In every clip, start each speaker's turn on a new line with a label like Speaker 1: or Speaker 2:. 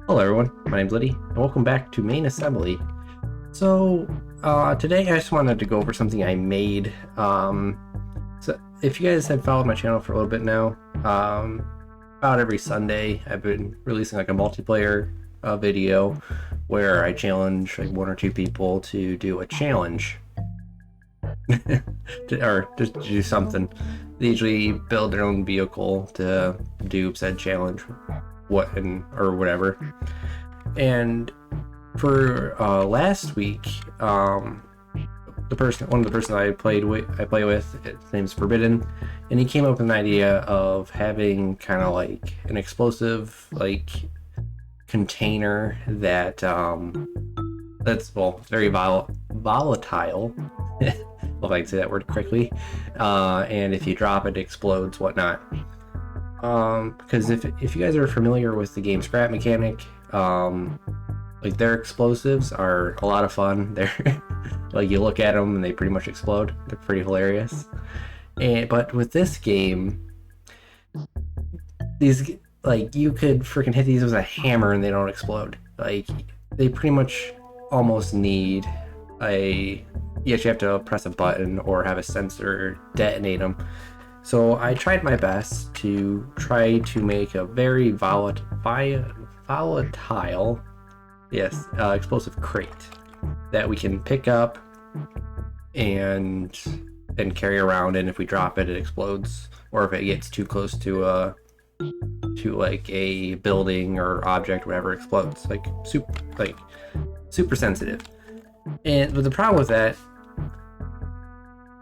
Speaker 1: Hello everyone, my name's Liddy, and welcome back to Main Assembly. So, today I just wanted to go over something I made. So if you guys have followed my channel for a little bit now, about every Sunday I've been releasing like a multiplayer video where I challenge like one or two people to do a challenge. Or just do something. They usually build their own vehicle to do said challenge, or whatever. And for last week, one of the person I play with, his name's Forbidden, and he came up with an idea of having kind of like an explosive like container that that's very volatile. If I can say that word correctly, and if you drop it, it explodes, whatnot. Because if you guys are familiar with the game Scrap Mechanic, like their explosives are a lot of fun. They're like you look at them and they pretty much explode. They're pretty hilarious. But with this game, these like you could freaking hit these with a hammer and they don't explode. Like they pretty much almost need you actually have to press a button or have a sensor detonate them. So I tried my best to try to make a very volatile, explosive crate that we can pick up and carry around, and if we drop it, it explodes, or if it gets too close to like a building or object, whatever, explodes. Like super sensitive. But the problem with that,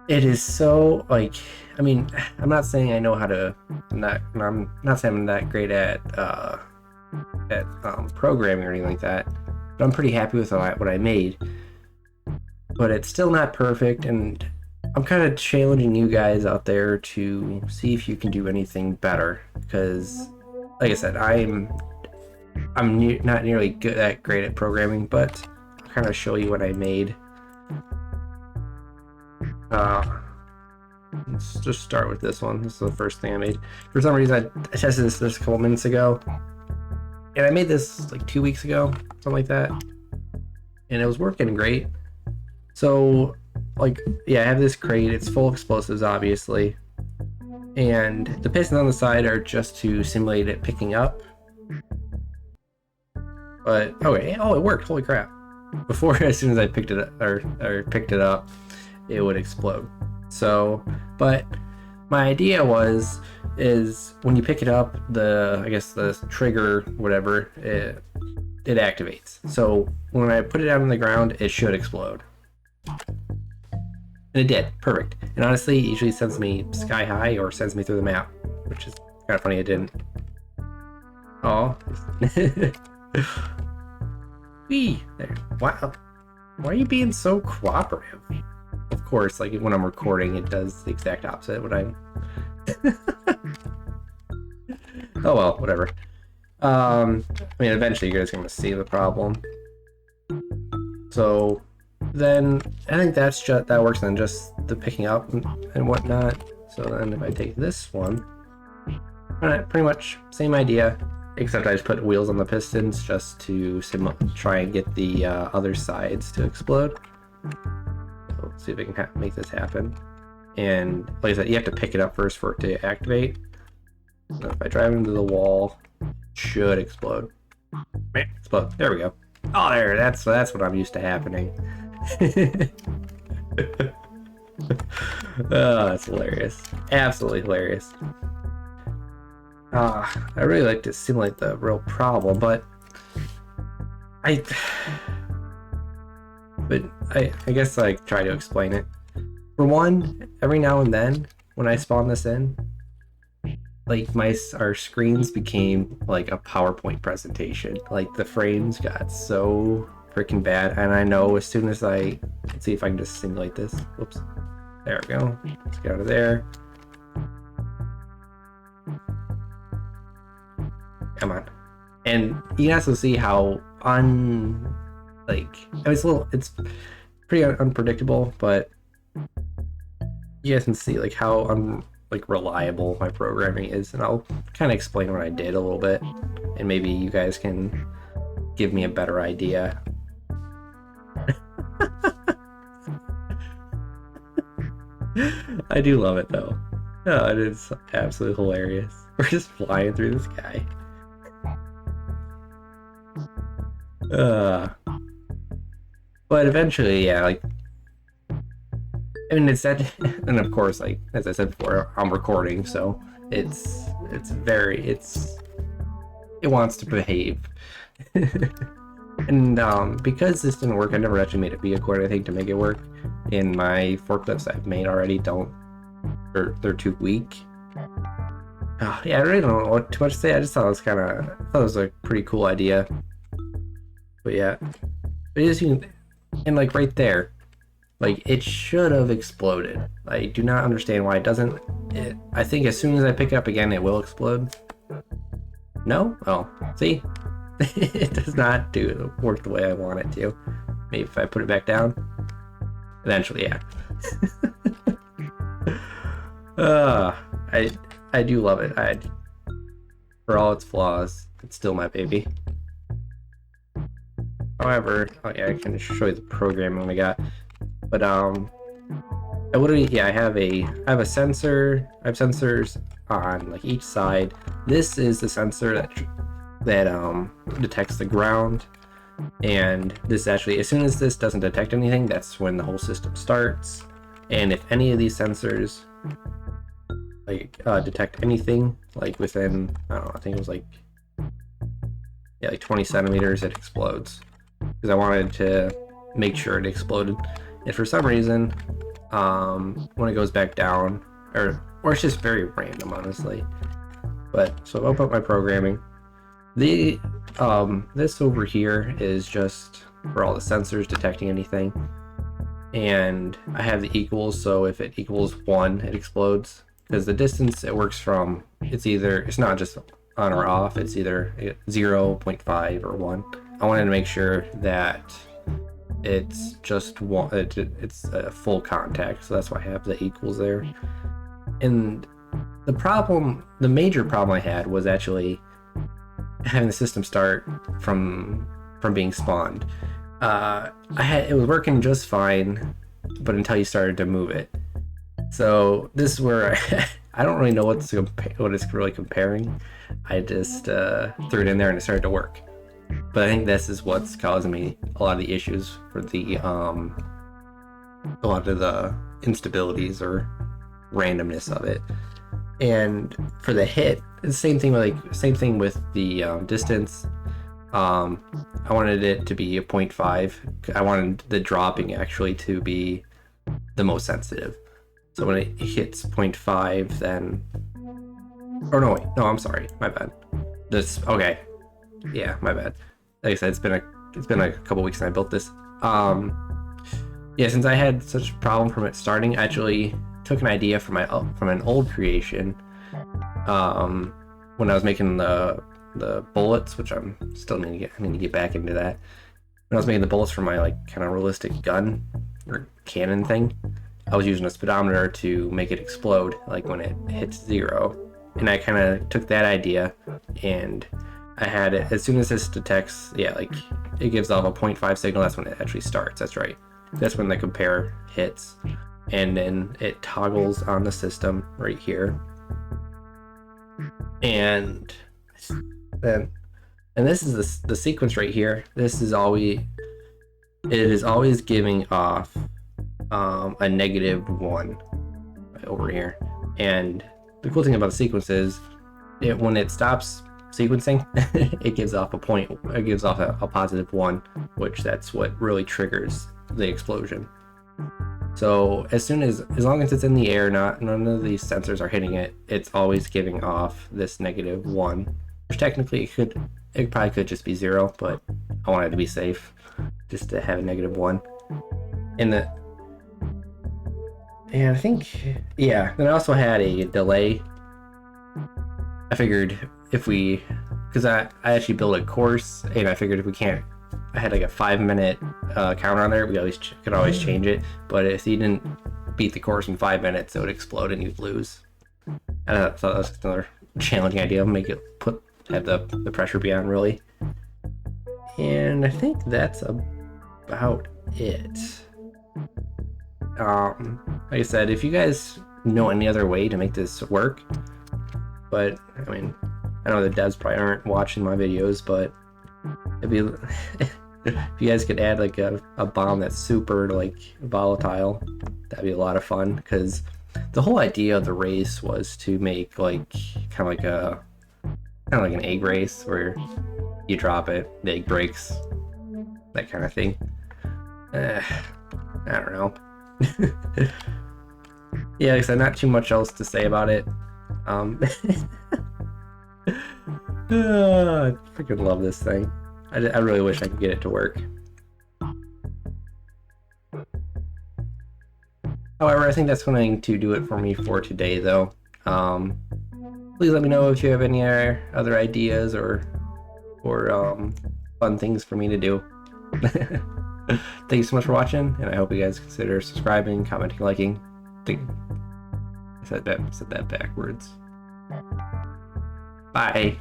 Speaker 1: it is so like, I mean, I'm not saying I know how to, I'm not saying I'm that great at programming or anything like that, but I'm pretty happy with what I made. But it's still not perfect, and I'm kind of challenging you guys out there to see if you can do anything better. Because, like I said, I'm not nearly great at programming, but I'll kind of show you what I made. Let's just start with this one. This is the first thing I made. For some reason, I tested this just a couple minutes ago, and I made this like 2 weeks ago, something like that, and it was working great. So, like, yeah, I have this crate. It's full of explosives, obviously, and the pistons on the side are just to simulate it picking up. But okay, oh, it worked! Holy crap! Before, as soon as I picked it up, or picked it up, it would explode. So, but my idea is when you pick it up, I guess the trigger, whatever, it activates. So when I put it out on the ground, it should explode. And it did. Perfect. And honestly, it usually sends me sky high or sends me through the map, which is kind of funny it didn't. Oh. Whee! There. Wow. Why are you being so cooperative? Of course, like when I'm recording, it does the exact opposite when I'm... Oh well, whatever. I mean, eventually you guys are going to see the problem. So then I think that works on just the picking up and whatnot. So then if I take this one, pretty much same idea, except I just put wheels on the pistons just to try and get the other sides to explode. So let's see if I can make this happen. And like I said, you have to pick it up first for it to activate. So if I drive into the wall, it should explode. Explode. There we go. Oh, there. That's what I'm used to happening. Oh, that's hilarious. Absolutely hilarious. I really like to simulate the real problem, but I guess I try to explain it. For one, every now and then when I spawn this in, like our screens became like a PowerPoint presentation. Like the frames got so freaking bad, and I know as soon as let's see if I can just simulate this. Whoops. There we go. Let's get out of there. Come on. And you can also see how I mean, it's pretty unpredictable, but you guys can see like how reliable my programming is, and I'll kind of explain what I did a little bit, and maybe you guys can give me a better idea. I do love it though. Oh, it is absolutely hilarious. We're just flying through the sky. But eventually, yeah, like, I mean, it's that, and of course, like, as I said before, I'm recording, so it wants to behave. And because this didn't work, I never actually made a vehicle or anything to make it work. And my forklifts I've made already they're too weak. Oh, yeah, I really don't know what too much to say. I just thought it was a pretty cool idea. But yeah, and like right there, like it should have exploded. I do not understand why it doesn't. I think as soon as I pick it up again, it will explode. No? Oh, see? It does not work the way I want it to. Maybe if I put it back down. Eventually, yeah. I do love it. For all its flaws, it's still my baby. However, okay, I can show you the programming I got. But I have a sensor. I have sensors on like each side. This is the sensor that detects the ground, and this actually, as soon as this doesn't detect anything, that's when the whole system starts. And if any of these sensors like detect anything like within, I don't know, I think it was like 20 centimeters, it explodes, because I wanted to make sure it exploded. And for some reason, when it goes back down, or it's just very random, honestly. But so I'll open up my programming. This over here is just for all the sensors detecting anything, and I have the equals, so if it equals 1, it explodes, because the distance it works from, it's not just on or off, it's either 0, 0.5, or 1. I wanted to make sure that it's just one, it's a full contact, so that's why I have the equals there. And the major problem I had was actually having the system start from being spawned. It was working just fine, but until you started to move it. So this is where I don't really know what it's really comparing. I just threw it in there and it started to work. But I think this is what's causing me a lot of the issues for the a lot of the instabilities or randomness of it. And for the hit, it's the same thing with the distance. I wanted it to be a 0.5. I wanted the dropping actually to be the most sensitive. So when it hits 0.5, then, or no, wait, no, I'm sorry, my bad. Okay, yeah, my bad. Like I said, it's been a couple weeks since I built this. Yeah, since I had such a problem from it starting, I actually took an idea from an old creation. When I was making the bullets, which I'm still need to get back into that. When I was making the bullets for my like kind of realistic gun or cannon thing, I was using a speedometer to make it explode like when it hits 0. And I kind of took that idea, and I had it as soon as this detects, like it gives off a 0.5 signal. That's when it actually starts. That's right. That's when the compare hits, and then it toggles on the system right here. And this is the sequence right here. It is always giving off a -1 over here. And the cool thing about the sequence is when it stops sequencing, it gives off a +1, which that's what really triggers the explosion. So as long as it's in the air, none of these sensors are hitting it, it's always giving off this -1, which technically it probably could just be 0, but I wanted to be safe just to have a -1. And I think, then I also had a delay. I figured because I actually built a course, and I figured I had like a 5-minute counter on there. We could always change it, but if you didn't beat the course in 5 minutes, it would explode and you'd lose. And I thought that was another challenging idea. Have the pressure be on really. And I think that's about it. Like I said, if you guys know any other way to make this work, but I mean, I know the devs probably aren't watching my videos, but it'd be if you guys could add like a bomb that's super like volatile, that'd be a lot of fun. Because the whole idea of the race was to make like kind of like an egg race where you drop it, the egg breaks, that kind of thing. I don't know. Yeah, like I said, not too much else to say about it. I freaking love this thing. I really wish I could get it to work. However, I think that's going to do it for me for today, though. Please let me know if you have any other ideas or fun things for me to do. Thank you so much for watching, and I hope you guys consider subscribing, commenting, liking. I said that backwards. Bye.